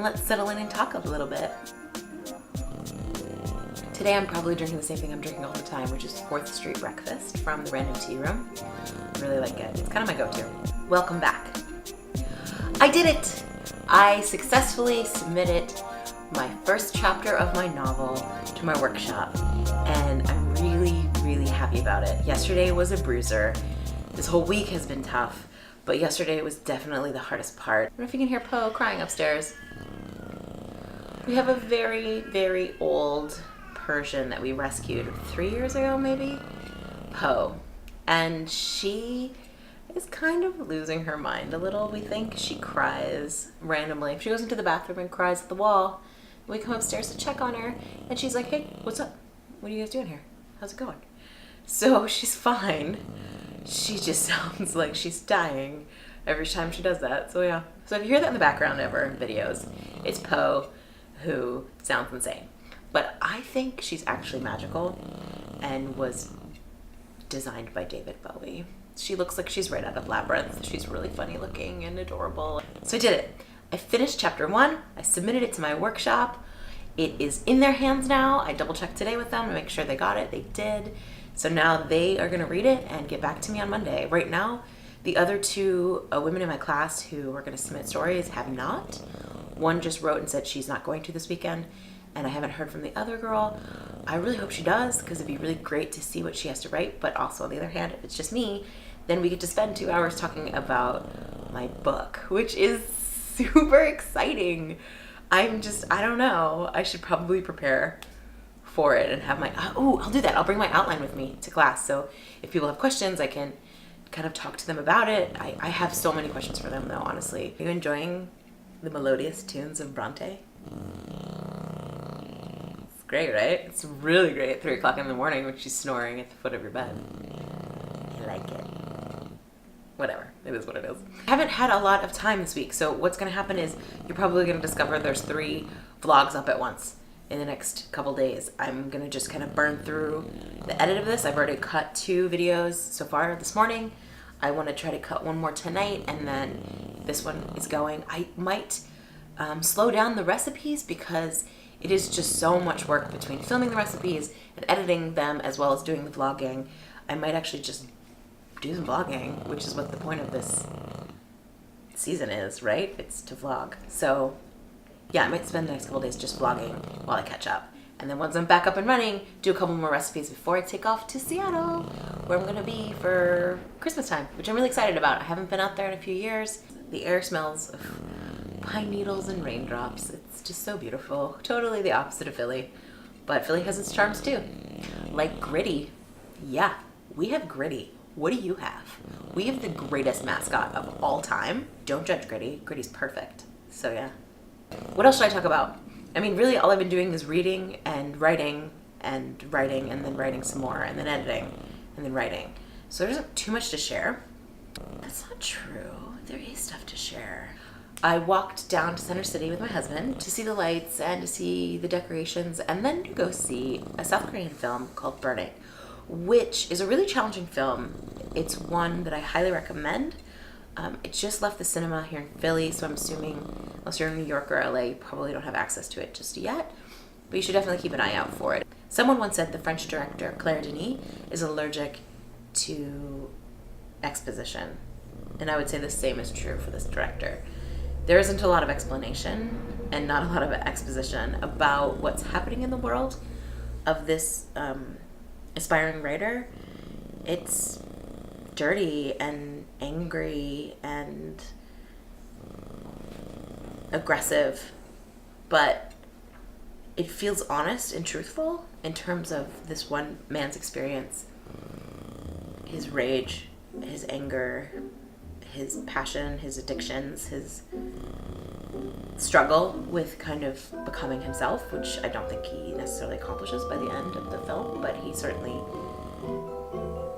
let's settle in and talk a little bit. Today I'm probably drinking the same thing I'm drinking all the time, which is 4th Street Breakfast from the Random Tea Room. I really like it. It's kind of my go-to. Welcome back. I did it! I successfully submitted my first chapter of my novel to my workshop, and I'm really happy about it. Yesterday was a bruiser. This whole week has been tough, but yesterday was definitely the hardest part. I don't know if you can hear Poe crying upstairs. We have a very old Persian that we rescued 3 years ago, maybe? Poe. And she is kind of losing her mind a little, we think. She cries randomly. She goes into the bathroom and cries at the wall. We come upstairs to check on her, and she's like, hey, what's up? What are you guys doing here? How's it going? So she's fine. She just sounds like she's dying every time she does that. So yeah. So if you hear that in the background ever in videos, it's Poe who sounds insane. But I think she's actually magical and was designed by David Bowie. She looks like she's right out of Labyrinth. She's really funny looking and adorable. So I did it. I finished chapter 1. I submitted it to my workshop. It is in their hands now. I double checked today with them to make sure they got it. They did. So now they are gonna read it and get back to me on Monday. Right now, the other 2 women in my class who were gonna submit stories have not. One just wrote and said she's not going to this weekend, and I haven't heard from the other girl. I really hope she does, because it'd be really great to see what she has to write. But also, on the other hand, if it's just me, then we get to spend 2 hours talking about my book, which is super exciting. I don't know. I should probably prepare for it and have my, I'll do that. I'll bring my outline with me to class. So if people have questions, I can kind of talk to them about it. I have so many questions for them though, honestly. Are you enjoying the melodious tunes of Bronte? Great, right? It's really great at 3 o'clock in the morning when she's snoring at the foot of your bed. I like it. Whatever, it is what it is. I haven't had a lot of time this week, so what's gonna happen is you're probably gonna discover there's 3 vlogs up at once in the next couple days. I'm gonna just kind of burn through the edit of this. I've already cut 2 videos so far this morning. I wanna try to cut 1 more tonight, and then this one is going. I might slow down the recipes because it is just so much work between filming the recipes and editing them as well as doing the vlogging. I might actually just do some vlogging, which is what the point of this season is, right? It's to vlog. So yeah, I might spend the next couple days just vlogging while I catch up. And then once I'm back up and running, do a couple more recipes before I take off to Seattle, where I'm gonna be for Christmas time, which I'm really excited about. I haven't been out there in a few years. The air smells of pine needles and raindrops. It's just so beautiful. Totally the opposite of Philly. But Philly has its charms too. Like Gritty. Yeah, we have Gritty. What do you have? We have the greatest mascot of all time. Don't judge Gritty. Gritty's perfect. So yeah. What else should I talk about? I mean, really all I've been doing is reading and writing and writing and then writing some more and then editing and then writing. So there isn't too much to share. That's not true. There is stuff to share. I walked down to Center City with my husband to see the lights and to see the decorations and then to go see a South Korean film called Burning, which is a really challenging film. It's one that I highly recommend. It just left the cinema here in Philly, so I'm assuming unless you're in New York or LA, you probably don't have access to it just yet, but you should definitely keep an eye out for it. Someone once said the French director Claire Denis is allergic to exposition, and I would say the same is true for this director. There isn't a lot of explanation and not a lot of exposition about what's happening in the world of this aspiring writer. It's dirty and angry and aggressive, but it feels honest and truthful in terms of this one man's experience, his rage, his anger, his passion, his addictions, his struggle with kind of becoming himself, which I don't think he necessarily accomplishes by the end of the film, but he certainly,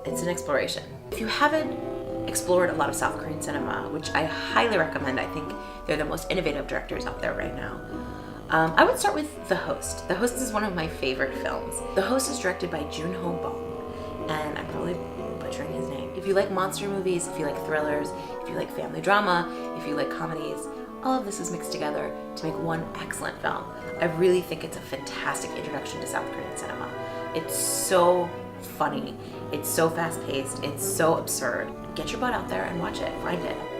it's an exploration. If you haven't explored a lot of South Korean cinema, which I highly recommend, I think they're the most innovative directors out there right now, I would start with The Host. The Host is one of my favorite films. The Host is directed by Joon-ho Bong, and I'm probably butchering his name. If you like monster movies, if you like thrillers, if you like family drama, if you like comedies, All of this is mixed together to make one excellent film. I really think it's a fantastic introduction to South Korean cinema. It's so funny, it's so fast-paced, it's so absurd. Get your butt out there and watch it, find it.